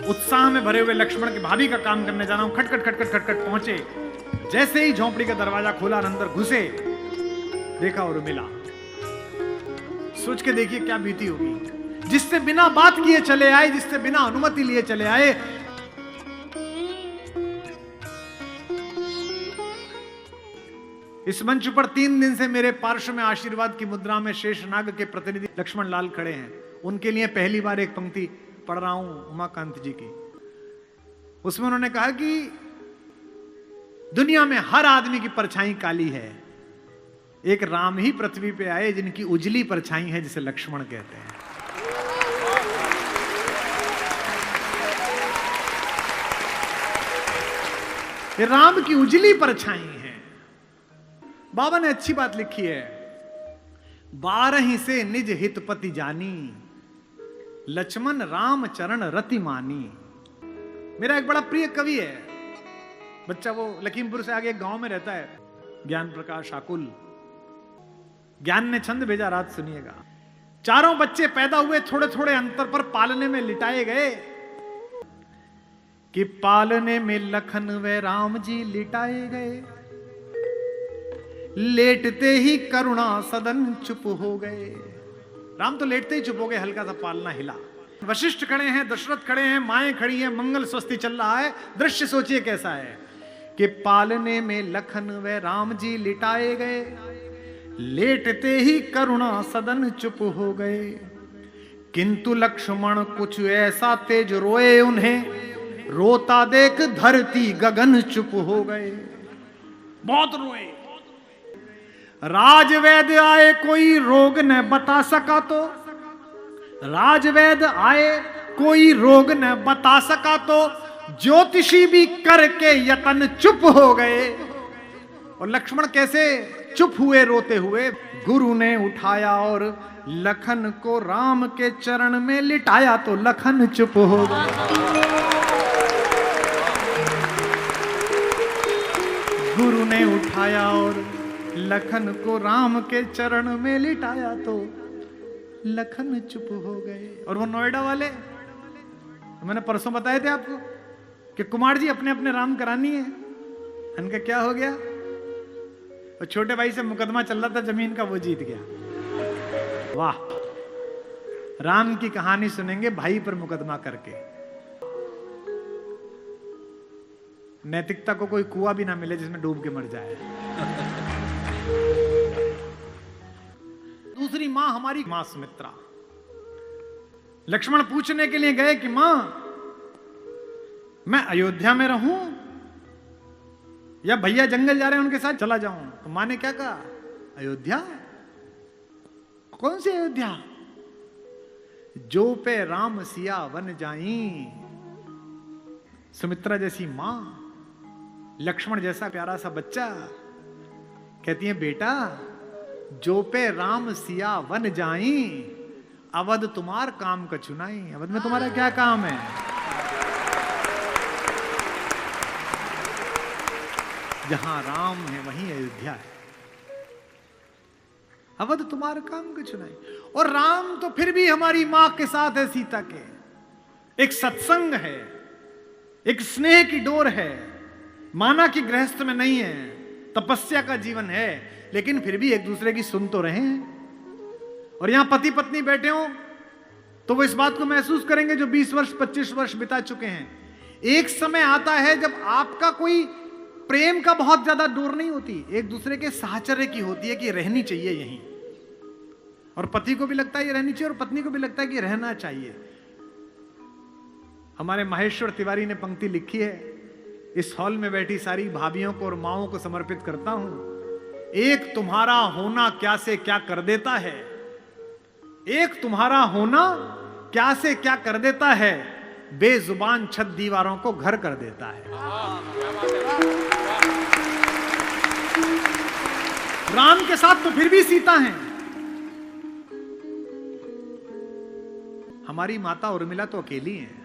उत्साह में भरे हुए लक्ष्मण के भाभी का काम करने जाना हूं, खटखट खटखट खटखट पहुंचे। जैसे ही झोंपड़ी का दरवाजा खोला, अंदर घुसे, देखा और मिला। सोच के देखिए क्या बीती होगी। जिससे बिना बात किए चले आए, जिससे बिना अनुमति लिए चले आए, इस मंच पर 3 दिन से मेरे पार्श्व में आशीर्वाद की मुद्रा में शेषनाग के प्रतिनिधि लक्ष्मण लाल खड़े हैं। उनके लिए पहली बार एक पंक्ति पढ़ रहा हूं उमाकांत जी की। उसमें उन्होंने कहा कि दुनिया में हर आदमी की परछाई काली है, एक राम ही पृथ्वी पे आए जिनकी उजली परछाई है, जिसे लक्ष्मण कहते हैं। ये राम की उजली परछाई है। बाबा ने अच्छी बात लिखी है, 12 से निज हितपति जानी, लक्ष्मण राम चरण रति मानी। मेरा एक बड़ा प्रिय कवि है, बच्चा वो लखीमपुर से आगे एक गांव में रहता है, ज्ञान प्रकाश आकुल। ज्ञान ने छंद भेजा, रात सुनिएगा। 4 बच्चे पैदा हुए, थोड़े थोड़े अंतर पर पालने में लिटाए गए, कि पालने में लखन व राम जी लिटाए गए, लेटते ही करुणा सदन चुप हो गए। राम तो लेटते ही चुप हो गए, हल्का सा पालना हिला। वशिष्ठ खड़े हैं, दशरथ खड़े हैं, माएं खड़ी हैं, मंगल स्वस्ति चल रहा है। दृश्य सोचिए कैसा है कि पालने में लखन व राम जी लिटाए गए, लेटते ही करुणा सदन चुप हो गए, किंतु लक्ष्मण कुछ ऐसा तेज रोए उन्हें, रोता देख धरती गगन चुप हो गए। बहुत रोए। राजवैद्य आए कोई रोग न बता सका तो, राजवैद्य आए कोई रोग न बता सका तो, ज्योतिषी भी करके यतन चुप हो गए। और लक्ष्मण कैसे चुप हुए रोते हुए? गुरु ने उठाया और लखन को राम के चरण में लिटाया तो लखन चुप हो गए। गुरु ने उठाया और लखन को राम के चरण में लिटाया तो लखन चुप हो गए। और वो नोएडा वाले, मैंने परसों बताए थे आपको कि कुमार जी अपने अपने राम करानी है। इनका क्या हो गया? और छोटे भाई से मुकदमा चल रहा था जमीन का, वो जीत गया। वाह, राम की कहानी सुनेंगे भाई पर मुकदमा करके। नैतिकता को कोई कुआं भी ना मिले जिसमें डूब के मर जाए। दूसरी मां हमारी मां सुमित्रा। लक्ष्मण पूछने के लिए गए कि मां, मैं अयोध्या में रहूं या भैया जंगल जा रहे हैं उनके साथ चला जाऊं? तो मां ने क्या कहा? अयोध्या? कौन सी अयोध्या? जो पे राम सिया वन जाई। सुमित्रा जैसी मां, लक्ष्मण जैसा प्यारा सा बच्चा, कहती है बेटा जो पे राम सिया वन जाई, अवध तुम्हार काम का चुनाई। अवध में तुम्हारा क्या काम है? जहां राम है वहीं अयोध्या है। अवध तुम्हारा काम का चुनाई। और राम तो फिर भी हमारी मां के साथ है, सीता के। एक सत्संग है, एक स्नेह की डोर है। माना कि गृहस्थ में नहीं है, तपस्या का जीवन है, लेकिन फिर भी एक दूसरे की सुन तो रहे हैं। और यहां पति पत्नी बैठे हो तो वो इस बात को महसूस करेंगे जो 20 वर्ष 25 वर्ष बिता चुके हैं। एक समय आता है जब आपका कोई प्रेम का बहुत ज्यादा डोर नहीं होती, एक दूसरे के साहचर्य की होती है कि रहनी चाहिए यहीं। और पति को भी लगता है ये रहनी चाहिए और पत्नी को भी लगता है कि रहना चाहिए। हमारे महेश्वर तिवारी ने पंक्ति लिखी है, इस हॉल में बैठी सारी भाभियों को और माओं को समर्पित करता हूं। एक तुम्हारा होना क्या से क्या कर देता है, एक तुम्हारा होना क्या से क्या कर देता है, बेजुबान छत दीवारों को घर कर देता है। राम के साथ तो फिर भी सीता हैं। हमारी माता उर्मिला तो अकेली हैं।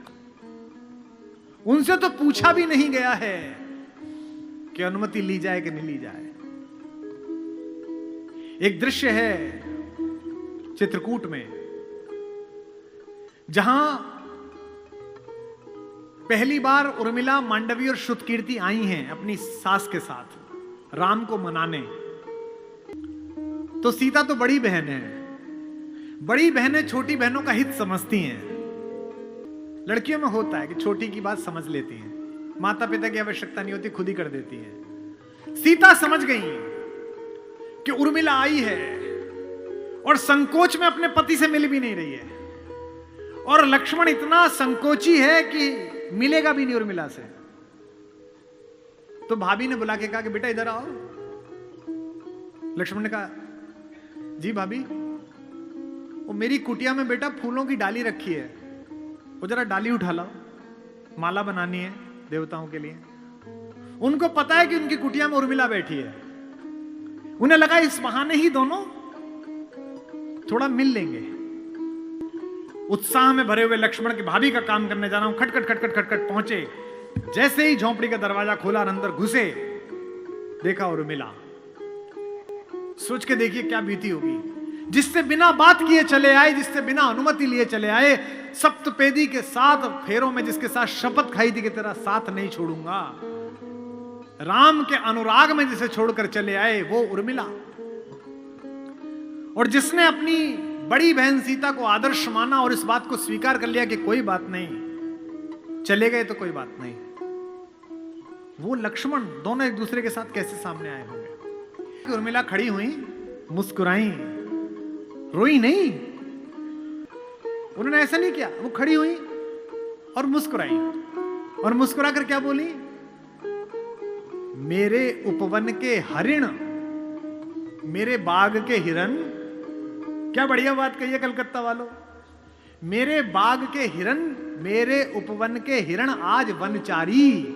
उनसे तो पूछा भी नहीं गया है कि अनुमति ली जाए कि नहीं ली जाए। एक दृश्य है चित्रकूट में, जहां पहली बार उर्मिला, मांडवी और श्रुतकीर्ति आई हैं अपनी सास के साथ राम को मनाने। तो सीता तो बड़ी बहन है, बड़ी बहनें छोटी बहनों का हित समझती हैं। लड़कियों में होता है कि छोटी की बात समझ लेती हैं, माता पिता की आवश्यकता नहीं होती, खुद ही कर देती हैं। सीता समझ गई कि उर्मिला आई है और संकोच में अपने पति से मिल भी नहीं रही है, और लक्ष्मण इतना संकोची है कि मिलेगा भी नहीं उर्मिला से। तो भाभी ने बुला के कहा कि बेटा इधर आओ। लक्ष्मण ने कहा जी भाभी, वो मेरी कुटिया में बेटा फूलों की डाली रखी है, वो जरा डाली उठा लाओ, माला बनानी है देवताओं के लिए। उनको पता है कि उनकी कुटिया में उर्मिला बैठी है, उन्हें लगा इस बहाने ही दोनों थोड़ा मिल लेंगे। उत्साह में भरे हुए लक्ष्मण की भाभी का काम करने जा रहा हूं, खटखट खटखट खटखट पहुंचे। जैसे ही झोंपड़ी का दरवाजा खोला और अंदर घुसे, देखा उर्मिला। सोच के देखिए क्या बीती होगी। जिससे बिना बात किए चले आए, जिससे बिना अनुमति लिए चले आए, सप्तपेदी के 7 फेरों में जिसके साथ शपथ खाई थी कि तेरा साथ नहीं छोड़ूंगा, राम के अनुराग में जिसे छोड़कर चले आए, वो उर्मिला। और जिसने अपनी बड़ी बहन सीता को आदर्श माना और इस बात को स्वीकार कर लिया कि कोई बात नहीं, चले गए तो कोई बात नहीं, वो लक्ष्मण दोनों एक दूसरे के साथ कैसे सामने आए होंगे। उर्मिला खड़ी हुई, मुस्कुराई, रोई नहीं। उन्होंने ऐसा नहीं किया, वो खड़ी हुई और मुस्कुराई, और मुस्कुरा कर क्या बोली, मेरे उपवन के हरिण, मेरे बाग के हिरन। क्या बढ़िया बात कही है कलकत्ता वालों। मेरे बाग के हिरन, मेरे उपवन के हिरण आज वनचारी।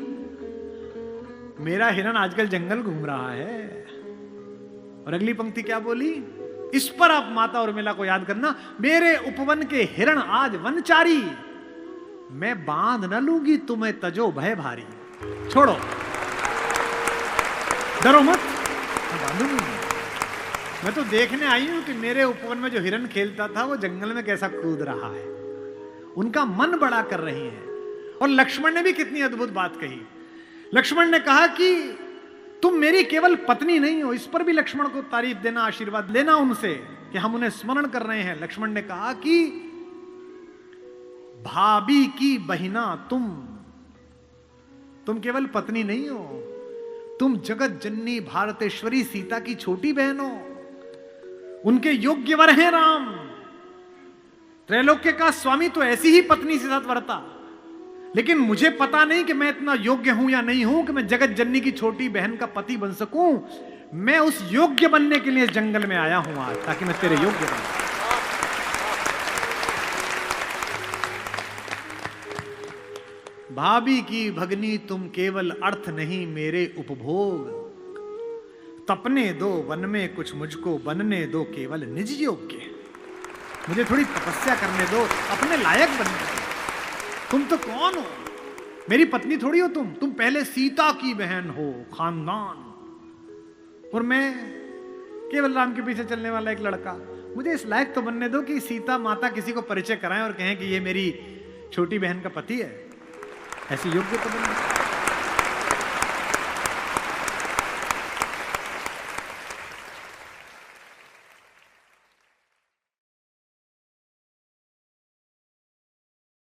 मेरा हिरन आजकल जंगल घूम रहा है। और अगली पंक्ति क्या बोली, इस पर आप माता उर्मिला को याद करना, मेरे उपवन के हिरण आज वनचारी, मैं बांध न लूंगी तुम्हें तजो भय भारी। छोड़ो, डरो मत, मैं बांधूंगी। मैं तो देखने आई हूं कि मेरे उपवन में जो हिरन खेलता था वो जंगल में कैसा कूद रहा है। उनका मन बड़ा कर रही है। और लक्ष्मण ने भी कितनी अद्भुत बात कही। लक्ष्मण ने कहा कि तुम मेरी केवल पत्नी नहीं हो। इस पर भी लक्ष्मण को तारीफ देना, आशीर्वाद लेना उनसे कि हम उन्हें स्मरण कर रहे हैं। लक्ष्मण ने कहा कि भाभी की बहिना तुम केवल पत्नी नहीं हो, तुम जगत जननी भारतेश्वरी सीता की छोटी बहन हो। उनके योग्य वर हैं राम। त्रैलोक्य का स्वामी तो ऐसी ही पत्नी से साथ वर्ता, लेकिन मुझे पता नहीं कि मैं इतना योग्य हूं या नहीं हूं कि मैं जगत जननी की छोटी बहन का पति बन सकूं। मैं उस योग्य बनने के लिए इस जंगल में आया हूं आज, ताकि मैं तेरे योग्य बनूं। भाभी की भगनी तुम केवल अर्थ नहीं मेरे उपभोग। तपने दो वन में कुछ मुझको बनने दो केवल निज योग्य। मुझे थोड़ी तपस्या करने दो, अपने लायक बनने दो। तुम तो कौन हो, मेरी पत्नी थोड़ी हो तुम पहले सीता की बहन हो, खानदान। और मैं केवल राम के पीछे चलने वाला एक लड़का। मुझे इस लायक तो बनने दो कि सीता माता किसी को परिचय कराएं और कहें कि ये मेरी छोटी बहन का पति है। ऐसी योग्य तो बनने दो।